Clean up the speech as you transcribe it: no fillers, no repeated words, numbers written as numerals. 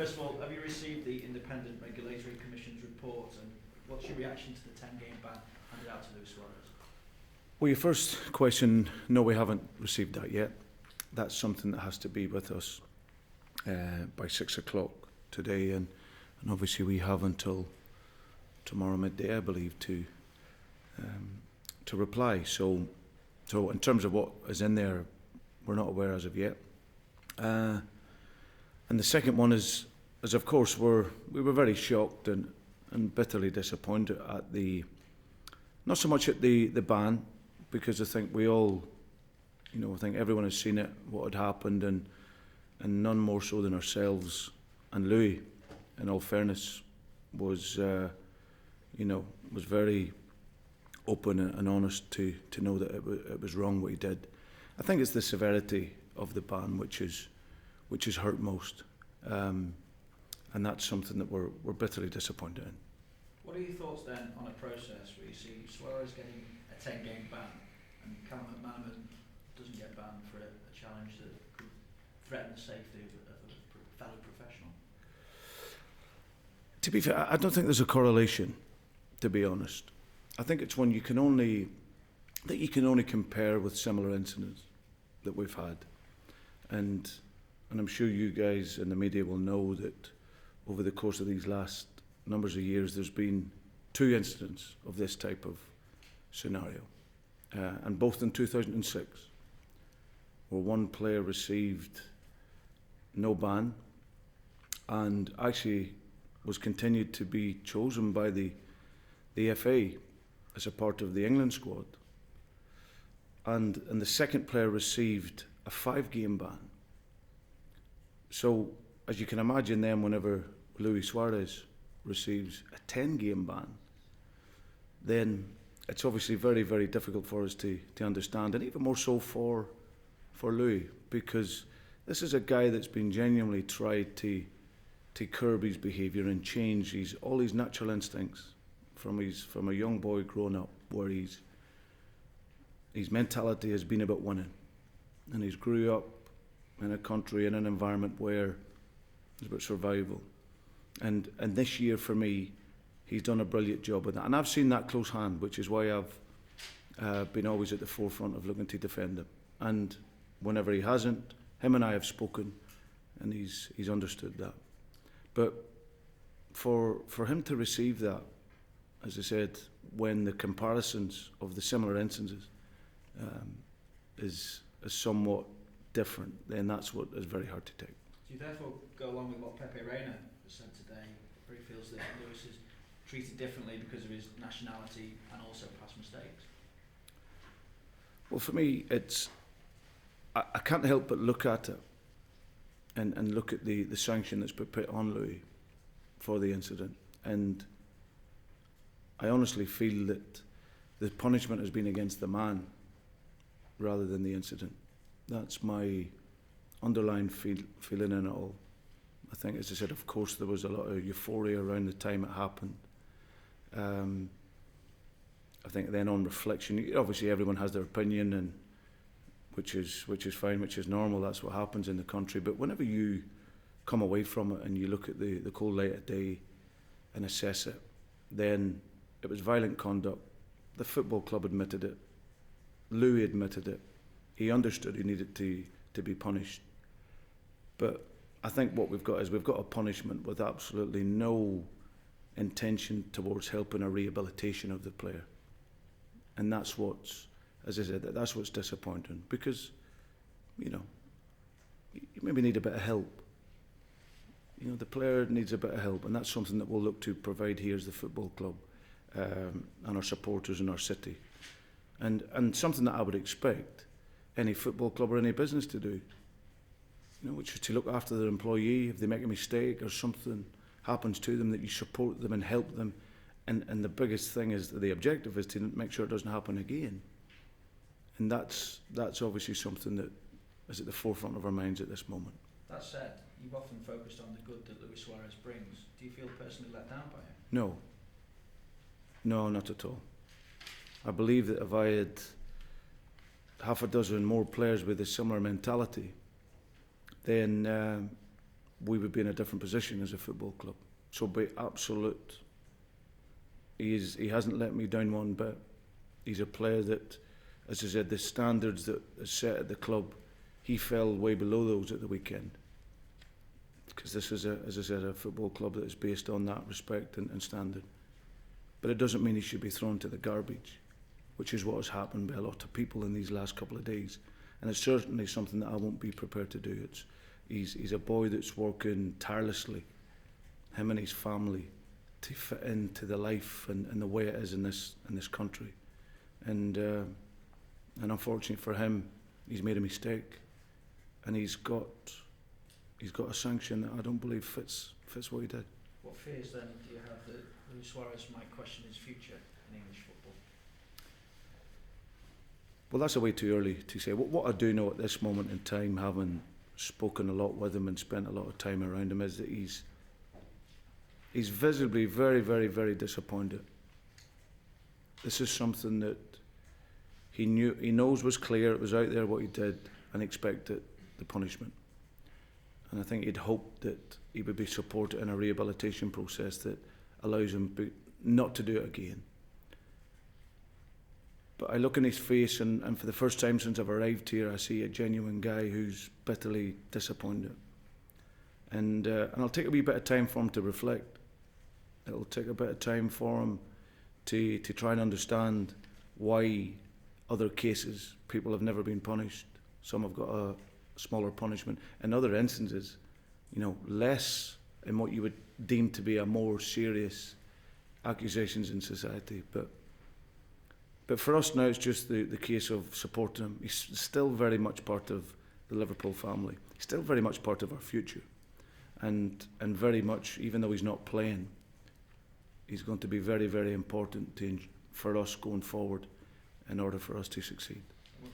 First of all, have you received the Independent Regulatory Commission's report, and what's your reaction to the 10-game ban handed out to Luis Suarez? Well, your first question, no, we haven't received that yet. That's something that has to be with us by 6 o'clock today, and obviously we have until tomorrow midday, I believe, to reply. So in terms of what is in there, we're not aware as of yet. And the second one is of course we were very shocked and bitterly disappointed at not so much at the ban, because I think we all, I think everyone has seen it, what had happened, and none more so than ourselves. And Louis, in all fairness, was very open and honest to know that it was wrong what he did. I think it's the severity of the ban which is hurt most, and that's something that we're bitterly disappointed in. What are your thoughts then on a process where you see Suarez getting a 10-game ban and Callum McManaman doesn't get banned for a challenge that could threaten the safety of a fellow professional? To be fair, I don't think there's a correlation, to be honest. I think it's one you can only compare with similar incidents that we've had. And I'm sure you guys in the media will know that over the course of these last numbers of years, there's been 2 incidents of this type of scenario, and both in 2006, where one player received no ban and actually was continued to be chosen by the FA as a part of the England squad, and the second player received a 5-game ban. So, as you can imagine then, whenever Luis Suarez receives a 10-game ban, then it's obviously very, very difficult for us to understand, and even more so for Louis, because this is a guy that's been genuinely tried to curb his behaviour and change all his natural instincts from a young boy growing up, where his mentality has been about winning, and he's grew up in a country, in an environment where it's about survival. And this year, for me, he's done a brilliant job with that. And I've seen that close hand, which is why I've been always at the forefront of looking to defend him. And whenever he hasn't, him and I have spoken, and he's understood that. But for him to receive that, as I said, when the comparisons of the similar instances is somewhat different, then that's what is very hard to take. Do you therefore go along with what Pepe Reina has said today, where he feels that Luis is treated differently because of his nationality and also past mistakes? Well, for me, I can't help but look at it and look at the sanction that's been put on Louis for the incident, and I honestly feel that the punishment has been against the man rather than the incident. That's my underlying feeling in it all. I think, as I said, of course, there was a lot of euphoria around the time it happened. I think then on reflection, obviously everyone has their opinion, and which is fine, which is normal. That's what happens in the country. But whenever you come away from it and you look at the cold light of day and assess it, then it was violent conduct. The football club admitted it. Louis admitted it. He understood he needed to be punished. But I think what we've got is we've got a punishment with absolutely no intention towards helping a rehabilitation of the player. And that's what's, as I said, that's what's disappointing, because, you maybe need a bit of help. The player needs a bit of help, and that's something that we'll look to provide here as the football club, and our supporters in our city. And something that I would expect any football club or any business to do, which is to look after their employee. If they make a mistake or something happens to them, that you support them and help them. And the biggest thing is that the objective is to make sure it doesn't happen again. And that's obviously something that is at the forefront of our minds at this moment. That said, you've often focused on the good that Luis Suarez brings. Do you feel personally let down by him? No, not at all. I believe that if I had half a dozen more players with a similar mentality, then we would be in a different position as a football club. So be absolute. He hasn't let me down one bit. He's a player that, as I said, the standards that are set at the club, he fell way below those at the weekend. Because this is, as I said, a football club that is based on that respect and standard. But it doesn't mean he should be thrown to the garbage, which is what has happened by a lot of people in these last couple of days. And it's certainly something that I won't be prepared to do. He's a boy that's working tirelessly, him and his family, to fit into the life and the way it is in this country. And unfortunately for him, he's made a mistake, and he's got a sanction that I don't believe fits what he did. What fears then do you have that Luis Suarez might question his future in English football? Well, that's a way too early to say. What I do know at this moment in time, having spoken a lot with him and spent a lot of time around him, is that he's visibly very, very, very disappointed. This is something that he knows was clear, it was out there what he did, and expected the punishment. And I think he'd hoped that he would be supported in a rehabilitation process that allows him not to do it again. But I look in his face, and for the first time since I've arrived here, I see a genuine guy who's bitterly disappointed. And I'll take a wee bit of time for him to reflect. It'll take a bit of time for him to try and understand why other cases people have never been punished. Some have got a smaller punishment. In other instances, less in what you would deem to be a more serious accusations in society. But for us now, it's just the case of supporting him. He's still very much part of the Liverpool family. He's still very much part of our future. And very much, even though he's not playing, he's going to be very, very important for us going forward in order for us to succeed.